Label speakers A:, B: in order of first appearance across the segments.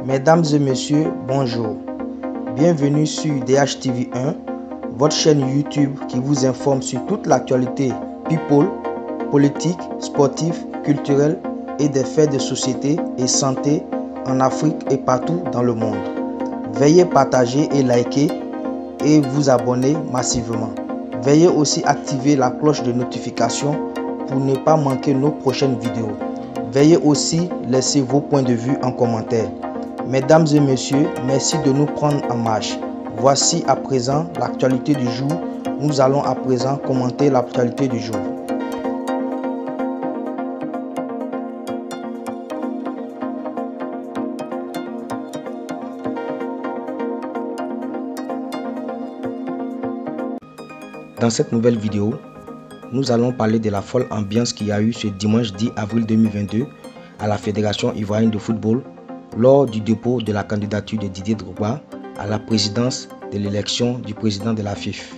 A: Mesdames et messieurs, bonjour. Bienvenue sur DHTV1, votre chaîne YouTube qui vous informe sur toute l'actualité people, politique, sportive, culturelle et des faits de société et santé en Afrique et partout dans le monde. Veuillez partager et liker et vous abonner massivement. Veuillez aussi activer la cloche de notification pour ne pas manquer nos prochaines vidéos. Veuillez aussi laisser vos points de vue en commentaire. Mesdames et messieurs, merci de nous prendre en marche. Voici à présent l'actualité du jour. Nous allons à présent commenter l'actualité du jour. Dans cette nouvelle vidéo, nous allons parler de la folle ambiance qu'il y a eu ce dimanche 10 avril 2022 à la Fédération ivoirienne de football lors du dépôt de la candidature de Didier Drogba à la présidence de l'élection du président de la FIFA.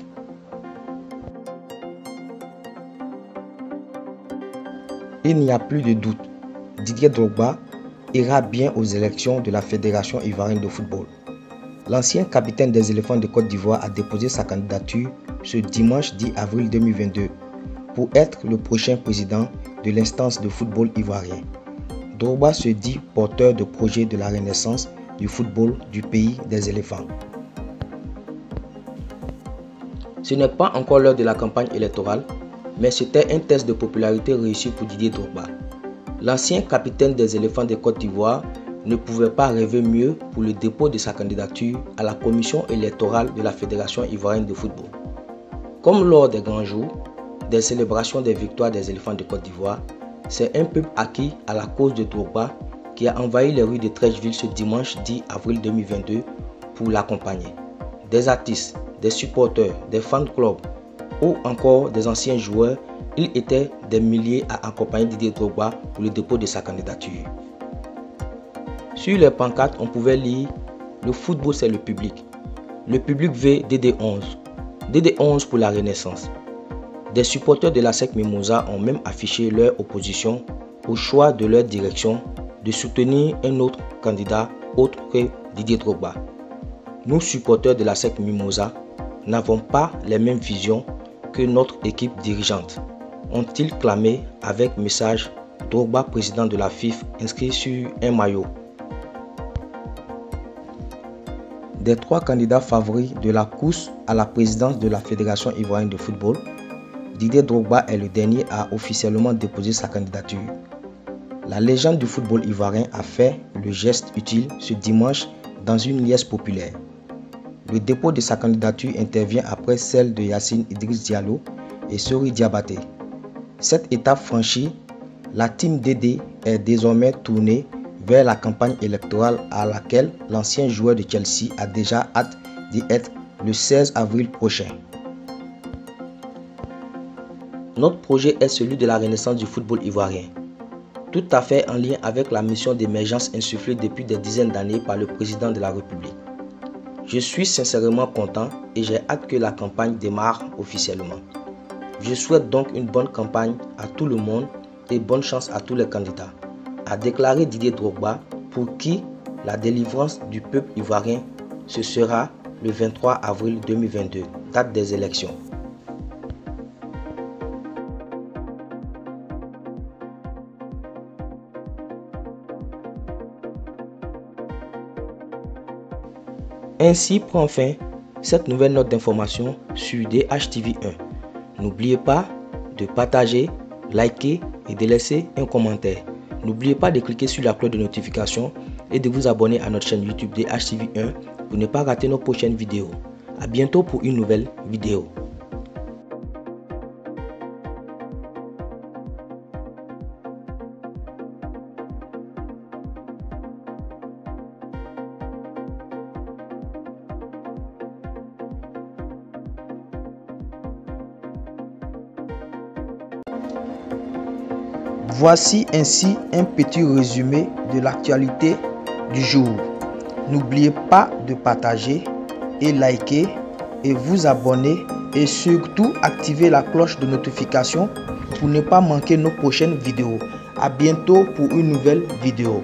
A: Il n'y a plus de doute, Didier Drogba ira bien aux élections de la Fédération ivoirienne de football. L'ancien capitaine des éléphants de Côte d'Ivoire a déposé sa candidature ce dimanche 10 avril 2022 pour être le prochain président de l'instance de football ivoirien. Drogba se dit porteur de projet de la renaissance du football du pays des éléphants. Ce n'est pas encore l'heure de la campagne électorale, mais c'était un test de popularité réussi pour Didier Drogba. L'ancien capitaine des éléphants de Côte d'Ivoire ne pouvait pas rêver mieux pour le dépôt de sa candidature à la commission électorale de la Fédération ivoirienne de football. Comme lors des grands jours, des célébrations des victoires des éléphants de Côte d'Ivoire, c'est un peuple acquis à la cause de Drogba qui a envahi les rues de Treichville ce dimanche 10 avril 2022 pour l'accompagner. Des artistes, des supporters, des fan clubs ou encore des anciens joueurs, il était des milliers à accompagner Didier Drogba pour le dépôt de sa candidature. Sur les pancartes, on pouvait lire « Le football, c'est le public. Le public veut DD11. DD11 pour la renaissance ». Des supporters de la secte Mimosa ont même affiché leur opposition au choix de leur direction de soutenir un autre candidat autre que Didier Drogba. Nous, supporters de la secte Mimosa, n'avons pas les mêmes visions que notre équipe dirigeante, ont-ils clamé avec message Drogba président de la FIFA inscrit sur un maillot. Des trois candidats favoris de la course à la présidence de la Fédération ivoirienne de football, Didier Drogba est le dernier à officiellement déposer sa candidature. La légende du football ivoirien a fait le geste utile ce dimanche dans une liesse populaire. Le dépôt de sa candidature intervient après celle de Yacine Idriss Diallo et Sori Diabaté. Cette étape franchie, la team DD est désormais tournée vers la campagne électorale à laquelle l'ancien joueur de Chelsea a déjà hâte d'y être le 16 avril prochain. Notre projet est celui de la renaissance du football ivoirien, tout à fait en lien avec la mission d'émergence insufflée depuis des dizaines d'années par le président de la République. Je suis sincèrement content et j'ai hâte que la campagne démarre officiellement. Je souhaite donc une bonne campagne à tout le monde et bonne chance à tous les candidats, a déclaré Didier Drogba, pour qui la délivrance du peuple ivoirien ce sera le 23 avril 2022, date des élections. Ainsi prend fin cette nouvelle note d'information sur DHTV1. N'oubliez pas de partager, liker et de laisser un commentaire. N'oubliez pas de cliquer sur la cloche de notification et de vous abonner à notre chaîne YouTube DHTV1 pour ne pas rater nos prochaines vidéos. A bientôt pour une nouvelle vidéo. Voici ainsi un petit résumé de l'actualité du jour. N'oubliez pas de partager et liker et vous abonner et surtout activer la cloche de notification pour ne pas manquer nos prochaines vidéos. À bientôt pour une nouvelle vidéo.